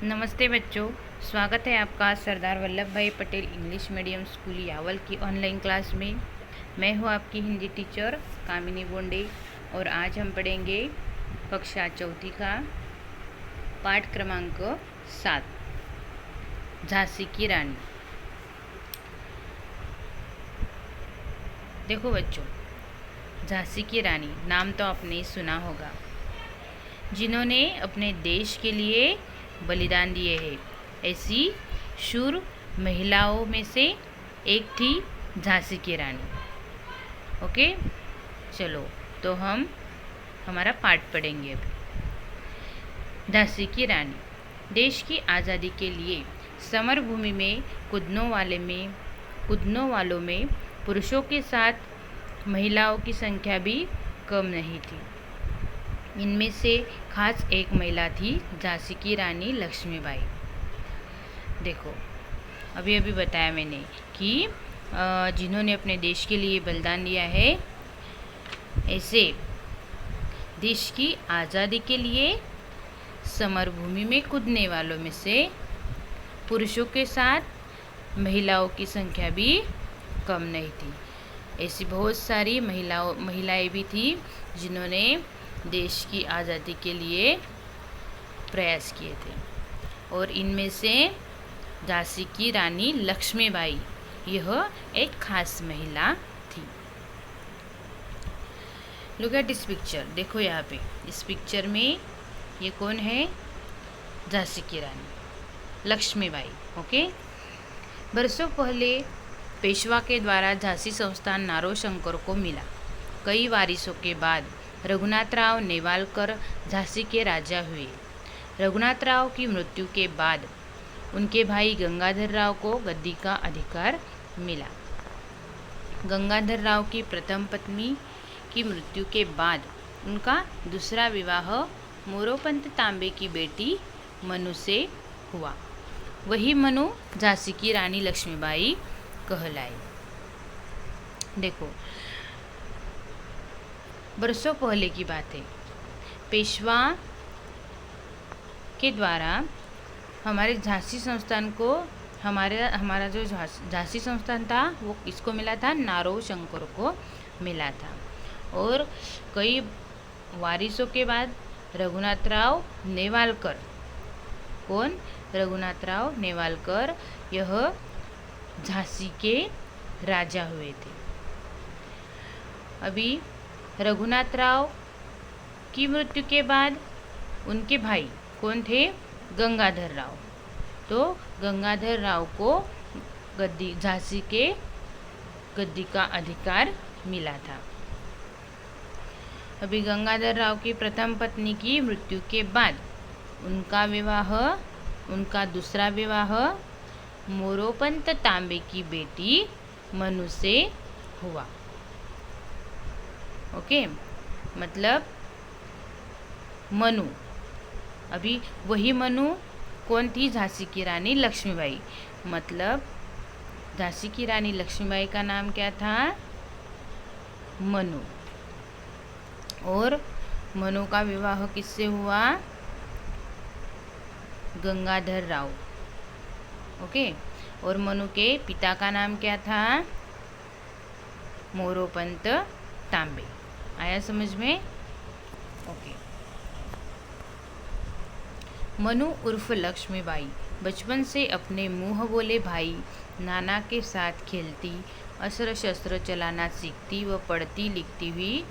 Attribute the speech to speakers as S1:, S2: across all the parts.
S1: नमस्ते बच्चों, स्वागत है आपका सरदार वल्लभ भाई Patel English medium school Yawal की ऑनलाइन क्लास में। मैं हूँ आपकी हिंदी टीचर कामिनी बोंडे और आज हम पढ़ेंगे कक्षा चौथी का पाठ क्रमांक 7 झांसी की रानी। देखो बच्चों, झांसी की रानी नाम तो आपने सुना होगा, जिन्होंने अपने देश के लिए बलिदान दिए हैं। ऐसी शूर महिलाओं में से एक थी झांसी की रानी। ओके, चलो तो हम हमारा पाठ पढ़ेंगे अभी। झांसी की रानी देश की आज़ादी के लिए समर भूमि में कूदने वालों में पुरुषों के साथ महिलाओं की संख्या भी कम नहीं थी। इनमें से खास एक महिला थी झांसी की रानी लक्ष्मीबाई। देखो, अभी अभी बताया मैंने कि जिन्होंने अपने देश के लिए बलिदान दिया है, ऐसे देश की आज़ादी के लिए समर भूमि में कूदने वालों में से पुरुषों के साथ महिलाओं की संख्या भी कम नहीं थी। ऐसी बहुत सारी महिलाएं भी थी जिन्होंने देश की आज़ादी के लिए प्रयास किए थे, और इनमें से झांसी की रानी लक्ष्मीबाई यह एक खास महिला थी। Look at this picture. देखो यहाँ पे इस पिक्चर में ये कौन है? झांसी की रानी लक्ष्मीबाई। ओके, बरसों पहले पेशवा के द्वारा झांसी संस्थान नारो शंकर को मिला। कई वारिसों के बाद रघुनाथराव नेवालकर झांसी के राजा हुए। रघुनाथराव की मृत्यु के बाद उनके भाई गंगाधर राव को गद्दी का अधिकार मिला। गंगाधर राव की प्रथम पत्नी की मृत्यु के बाद उनका दूसरा विवाह मोरोपंत तांबे की बेटी मनु से हुआ। वही मनु झांसी की रानी लक्ष्मीबाई कहलाई। देखो, बरसों पहले की बात है। पेशवा के द्वारा हमारे झांसी संस्थान को हमारा जो झांसी संस्थान था वो किसको मिला था? नारो शंकर को मिला था। और कई वारिसों के बाद रघुनाथराव नेवालकर, कौन? रघुनाथराव नेवालकर यह झांसी के राजा हुए थे। अभी रघुनाथराव की मृत्यु के बाद उनके भाई कौन थे? गंगाधर राव। तो गंगाधर राव को झांसी के गद्दी का अधिकार मिला था। अभी गंगाधर राव की प्रथम पत्नी की मृत्यु के बाद उनका दूसरा विवाह मोरोपंत तांबे की बेटी मनु से हुआ। ओके, मतलब मनु, अभी वही मनु कौन थी? झांसी की रानी लक्ष्मीबाई। मतलब झांसी की रानी लक्ष्मीबाई का नाम क्या था? मनु। और मनु का विवाह किससे हुआ? गंगाधर राव। ओके, और मनु के पिता का नाम क्या था? मोरोपंत तांबे। आया समझ में? ओके। मनु उर्फ लक्ष्मीबाई बचपन से अपने मुँह बोले भाई नाना के साथ खेलती, अस्त्र शस्त्र चलाना सीखती व पढ़ती लिखती हुई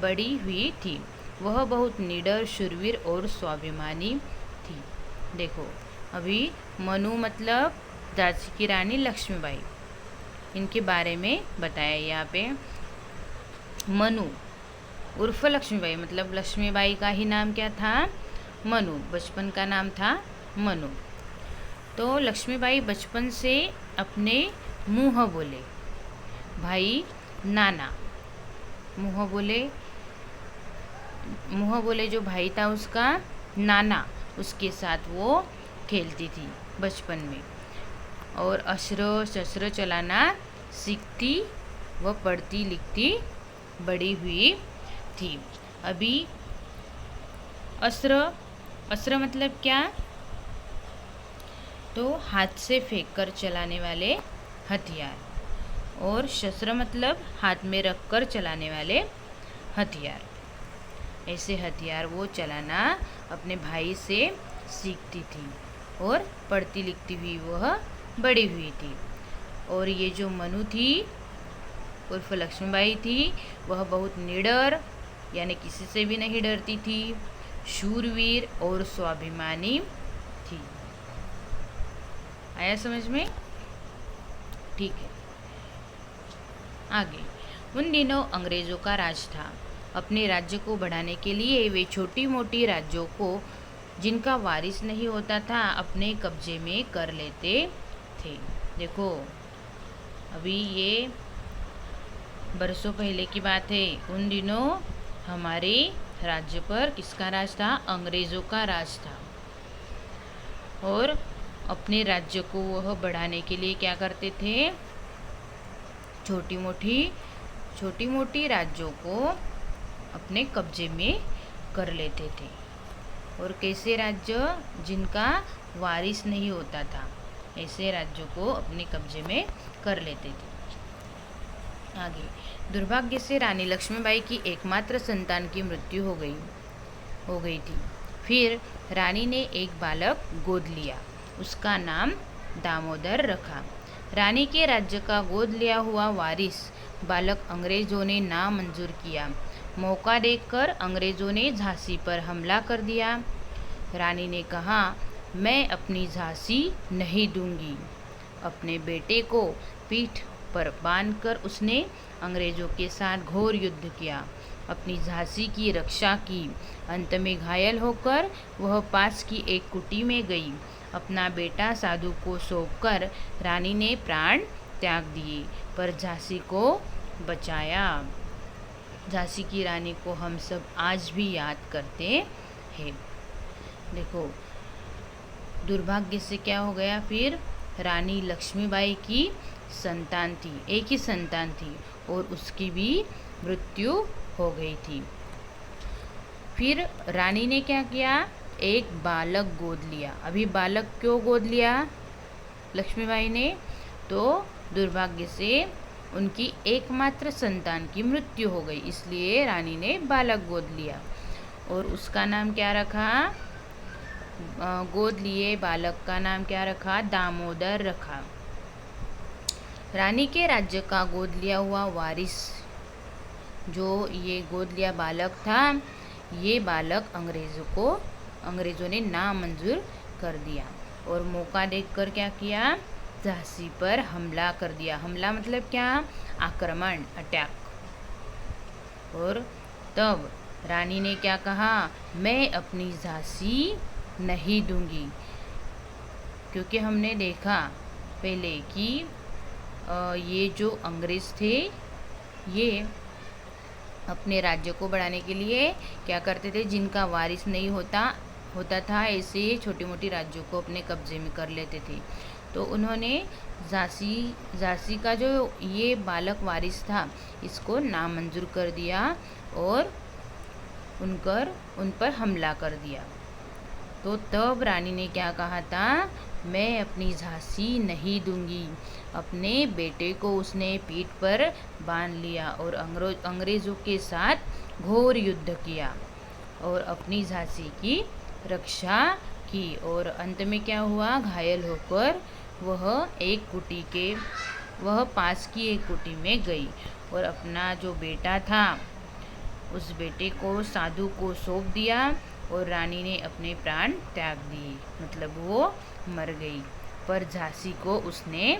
S1: बड़ी हुई थी। वह बहुत निडर, शूरवीर और स्वाभिमानी थी। देखो, अभी मनु मतलब झांसी की रानी लक्ष्मीबाई, इनके बारे में बताया यहाँ पे। मनु उर्फ लक्ष्मीबाई मतलब लक्ष्मीबाई का ही नाम क्या था? मनु। बचपन का नाम था मनु। तो लक्ष्मीबाई बचपन से अपने मुँह बोले भाई नाना, मुँह बोले जो भाई था उसका नाना, उसके साथ वो खेलती थी बचपन में, और अस्त्र शस्त्र चलाना सीखती व पढ़ती लिखती बड़ी हुई थी। अभी अस्त्र मतलब क्या? तो हाथ से फेंक कर चलाने वाले हथियार, और शस्त्र मतलब हाथ में रख कर चलाने वाले हथियार। ऐसे हथियार वो चलाना अपने भाई से सीखती थी और पढ़ती लिखती हुई वह बड़ी हुई थी। और ये जो मनु थी उर्फ लक्ष्मीबाई थी, वह बहुत निडर यानी किसी से भी नहीं डरती थी, शूरवीर और स्वाभिमानी थी। आया समझ में? ठीक है, आगे। उन दिनों अंग्रेजों का राज था। अपने राज्य को बढ़ाने के लिए वे छोटी मोटी राज्यों को जिनका वारिस नहीं होता था अपने कब्जे में कर लेते थे। देखो, अभी ये बरसों पहले की बात है। उन दिनों हमारे राज्य पर किसका राज था? अंग्रेज़ों का राज था। और अपने राज्य को वह बढ़ाने के लिए क्या करते थे? छोटी मोटी राज्यों को अपने कब्जे में कर लेते थे। और कैसे राज्य? जिनका वारिस नहीं होता था, ऐसे राज्यों को अपने कब्जे में कर लेते थे। आगे, दुर्भाग्य से रानी लक्ष्मीबाई की एकमात्र संतान की मृत्यु हो गई थी। फिर रानी ने एक बालक गोद लिया, उसका नाम दामोदर रखा। रानी के राज्य का गोद लिया हुआ वारिस बालक अंग्रेजों ने नामंजूर किया। मौका देखकर अंग्रेजों ने झांसी पर हमला कर दिया। रानी ने कहा, मैं अपनी झांसी नहीं दूंगी। अपने बेटे को पीठ पर बांधकर उसने अंग्रेजों के साथ घोर युद्ध किया, अपनी झांसी की रक्षा की। अंत में घायल होकर वह पास की एक कुटी में गई। अपना बेटा साधु को सौंपकर रानी ने प्राण त्याग दिए, पर झांसी को बचाया। झांसी की रानी को हम सब आज भी याद करते हैं। देखो, दुर्भाग्य से क्या हो गया? फिर रानी लक्ष्मीबाई की संतान थी, एक ही संतान थी, और उसकी भी मृत्यु हो गई थी। फिर रानी ने क्या किया? एक बालक गोद लिया। अभी बालक क्यों गोद लिया लक्ष्मीबाई ने? तो दुर्भाग्य से उनकी एकमात्र संतान की मृत्यु हो गई, इसलिए रानी ने बालक गोद लिया। और उसका नाम क्या रखा? गोद लिए बालक का नाम क्या रखा? दामोदर रखा। रानी के राज्य का गोद लिया हुआ वारिस, जो ये गोद लिया बालक था, ये बालक अंग्रेज़ों ने नामंजूर कर दिया। और मौका देखकर क्या किया? झांसी पर हमला कर दिया। हमला मतलब क्या? आक्रमण, अटैक। और तब रानी ने क्या कहा? मैं अपनी झांसी नहीं दूंगी। क्योंकि हमने देखा पहले कि ये जो अंग्रेज़ थे, ये अपने राज्य को बढ़ाने के लिए क्या करते थे? जिनका वारिस नहीं होता था, ऐसे छोटी मोटी राज्यों को अपने कब्जे में कर लेते थे। तो उन्होंने झांसी का जो ये बालक वारिस था, इसको नामंजूर कर दिया और उन पर हमला कर दिया। तो तब रानी ने क्या कहा था? मैं अपनी झांसी नहीं दूंगी। अपने बेटे को उसने पीठ पर बांध लिया और अंग्रेज़ों के साथ घोर युद्ध किया और अपनी झांसी की रक्षा की। और अंत में क्या हुआ? घायल होकर वह पास की एक कुटी में गई और अपना जो बेटा था, उस बेटे को साधु को सौंप दिया और रानी ने अपने प्राण त्याग दिए, मतलब वो मर गई, पर झांसी को उसने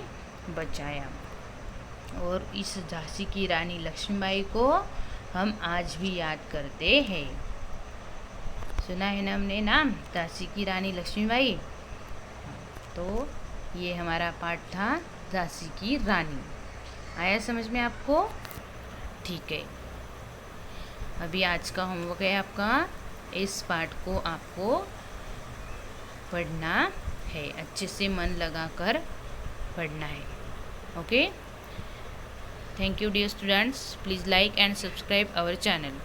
S1: बचाया। और इस झांसी की रानी लक्ष्मीबाई को हम आज भी याद करते हैं। सुना है ना हमने नाम, झांसी की रानी लक्ष्मीबाई। तो ये हमारा पाठ था झांसी की रानी। आया समझ में आपको? ठीक है, अभी आज का होमवर्क है आपका, इस पाठ को आपको पढ़ना है, अच्छे से मन लगाकर पढ़ना है। Okay, thank you dear students, please like and subscribe our channel.